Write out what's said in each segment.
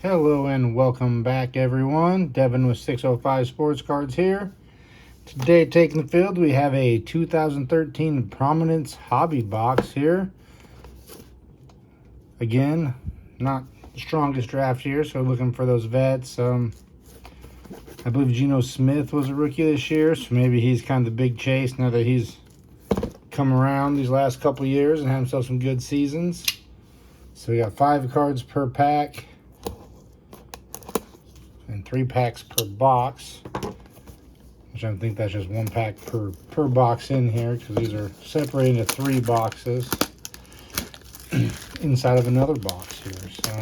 Hello and welcome back, everyone. Devin with 605 Sports Cards here. Today, taking the field, we have a 2013 Prominence Hobby Box here. Again, not the strongest draft here, so looking for those vets. I believe Geno Smith was a rookie this year, so maybe he's kind of the big chase now that he's come around these last couple years and had himself some good seasons. So we got 5 cards per pack and 3 packs per box, which I think that's just 1 pack per box in here, because these are separated into 3 boxes inside of another box here. So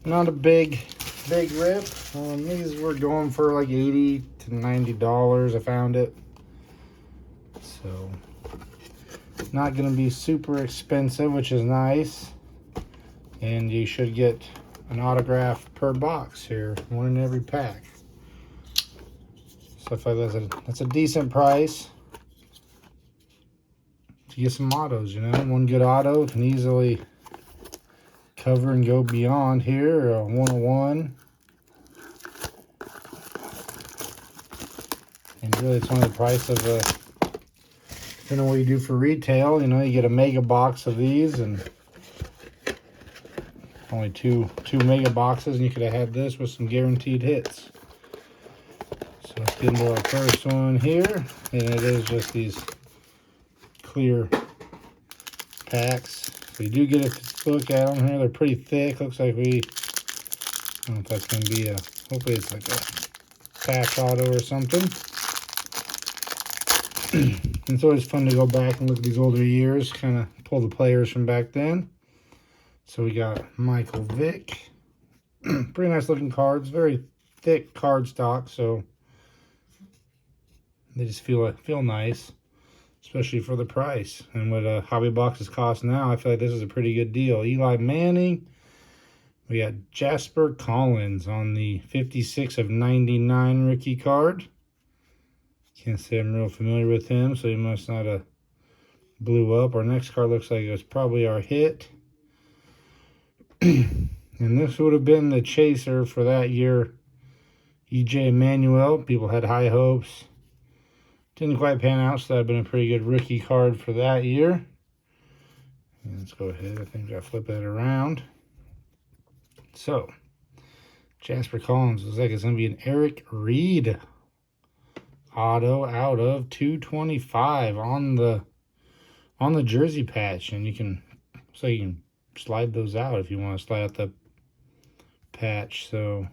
not a big rip. These were going for like $80 to $90. I found it, so not gonna be super expensive, which is nice. And you should get an autograph per box here, 1 in every pack. So I feel like that's a decent price to get some autos, you know. 1 good auto can easily cover and go beyond here. A 101. And really it's only the price of depending on what you do for retail, you know, you get a mega box of these and only two mega boxes, and you could have had this with some guaranteed hits. So let's get into our first one here, and it is just these clear packs. So you do get a look at them here. They're pretty thick. Looks like I don't know if that's going to be hopefully it's like a patch auto or something. It's always fun to go back and look at these older years, kind of pull the players from back then. So we got Michael Vick. Pretty nice looking cards. Very thick card stock, so they just feel nice, especially for the price. And what hobby boxes cost now, I feel like this is a pretty good deal. Eli Manning. We got Jasper Collins on the 56 of 99 rookie card. Can't say I'm real familiar with him, so he must not have blew up. Our next card looks like it was probably our hit. And this would have been the chaser for that year, E.J. Manuel. People had high hopes. Didn't quite pan out, so that would have been a pretty good rookie card for that year. And let's go ahead. I think I'll flip that around. So, Jasper Collins looks like it's going to be an Eric Reed auto out of 225 on the jersey patch. And you can slide those out if you want to slide out the patch. So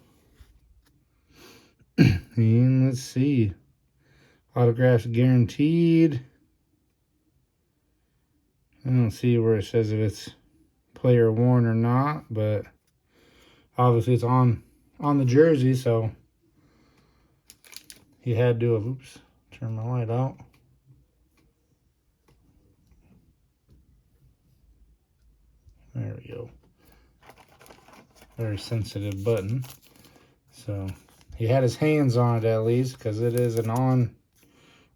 and let's see, autographs guaranteed. I don't see where it says if it's player worn or not, but obviously it's on the jersey, so he had to have, oops, turn my light out. There we go. Very sensitive button. So he had his hands on it at least, because it is an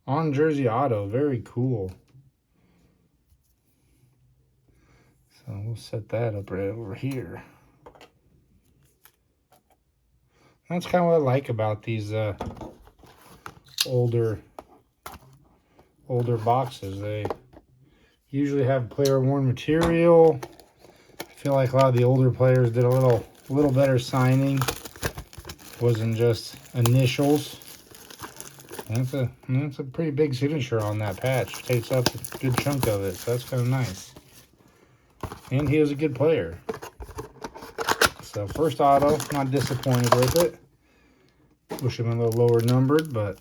on jersey auto. Very cool. So we'll set that up right over here. That's kind of what I like about these older boxes. They usually have player worn material. I feel like a lot of the older players did a little better signing. Wasn't just initials. And that's a pretty big signature on that patch. Takes up a good chunk of it, so that's kind of nice. And he was a good player. So first auto, not disappointed with it. Wish him a little lower numbered, but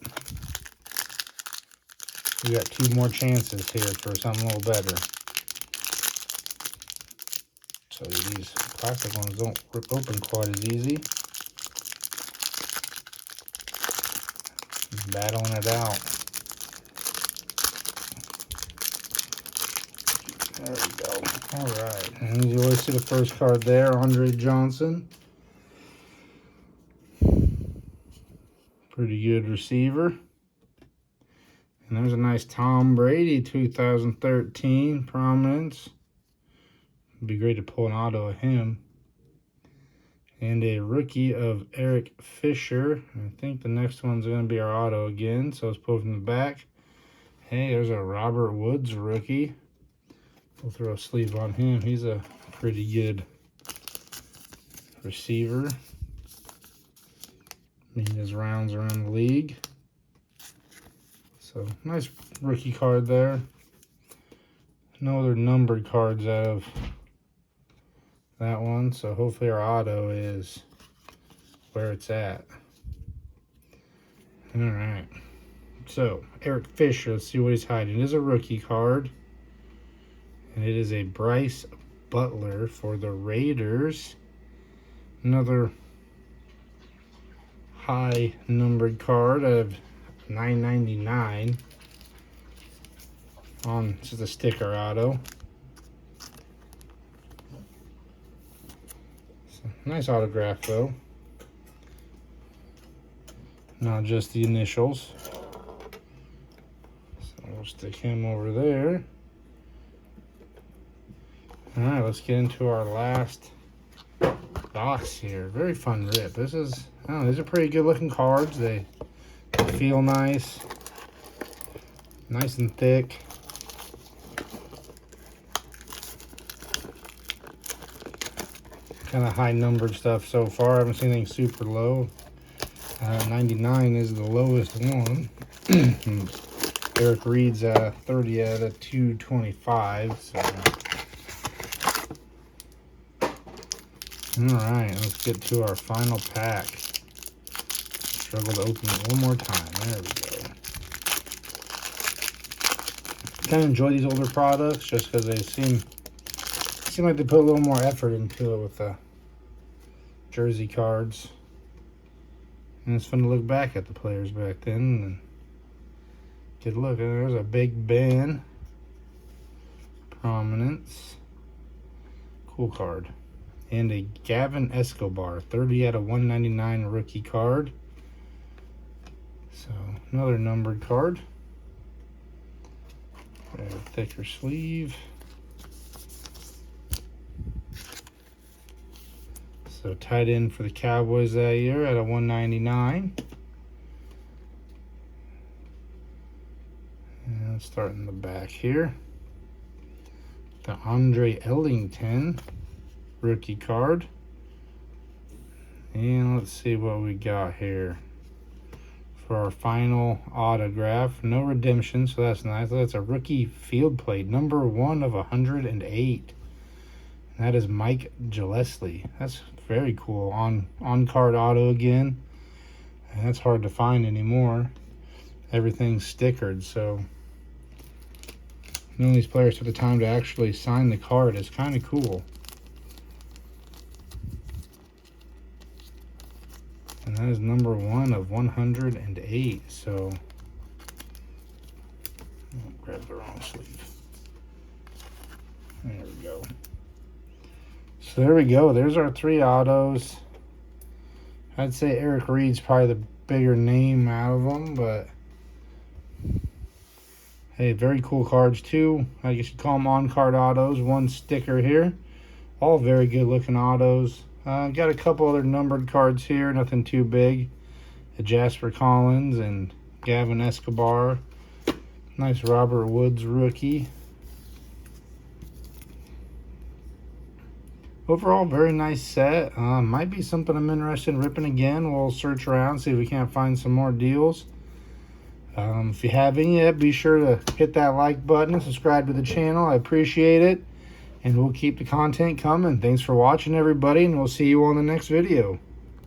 we got 2 more chances here for something a little better. So these plastic ones don't rip open quite as easy. Just battling it out. There we go. All right. And you always see the first card there, Andre Johnson. Pretty good receiver. And there's a nice Tom Brady 2013 Prominence. It'd be great to pull an auto of him. And a rookie of Eric Fisher. I think the next one's going to be our auto again. So let's pull from the back. Hey, there's a Robert Woods rookie. We'll throw a sleeve on him. He's a pretty good receiver. Making his rounds around the league. So, nice rookie card there. No other numbered cards out of that one. So, hopefully our auto is where it's at. Alright. So, Eric Fisher, let's see what he's hiding. It is a rookie card. And it is a Bryce Butler for the Raiders. Another high numbered card of $9.99 on just a sticker auto. So, nice autograph though. Not just the initials. So we'll stick him over there. Alright, let's get into our last box here. Very fun rip. This is, I don't know, these are pretty good looking cards. They feel nice. Nice and thick. Kind of high numbered stuff so far. I haven't seen anything super low. 99 is the lowest one. Eric Reed's 30 out of 225. So. Alright, let's get to our final pack. Struggle to open it one more time. There we go. Kind of enjoy these older products just because they seem like they put a little more effort into it with the jersey cards. And it's fun to look back at the players back then and get a look. There's a Big Ben. Prominence. Cool card. And a Gavin Escobar, 30 out of 199 rookie card. So, another numbered card. Got a thicker sleeve. So, tight end for the Cowboys that year at a 199. And let's start in the back here. The Andre Ellington rookie card. And let's see what we got here for our final autograph. No redemption, so that's nice. That's a rookie field plate, number 1 of 108. And that is Mike Gillespie. That's very cool. On card auto again. And that's hard to find anymore. Everything's stickered, so knowing these players took the time to actually sign the card is kind of cool. And that is number 1 of 108. So, oh, grab the wrong sleeve. There we go. So there we go. There's our 3 autos. I'd say Eric Reed's probably the bigger name out of them, but hey, very cool cards too. I guess you'd call them on-card autos. 1 sticker here. All very good looking autos. Got a couple other numbered cards here, nothing too big. A Jasper Collins and Gavin Escobar. Nice Robert Woods rookie. Overall, very nice set. Might be something I'm interested in ripping again. We'll search around, see if we can't find some more deals. If you have any yet, be sure to hit that like button and subscribe to the channel. I appreciate it. And we'll keep the content coming. Thanks for watching, everybody, and we'll see you on the next video.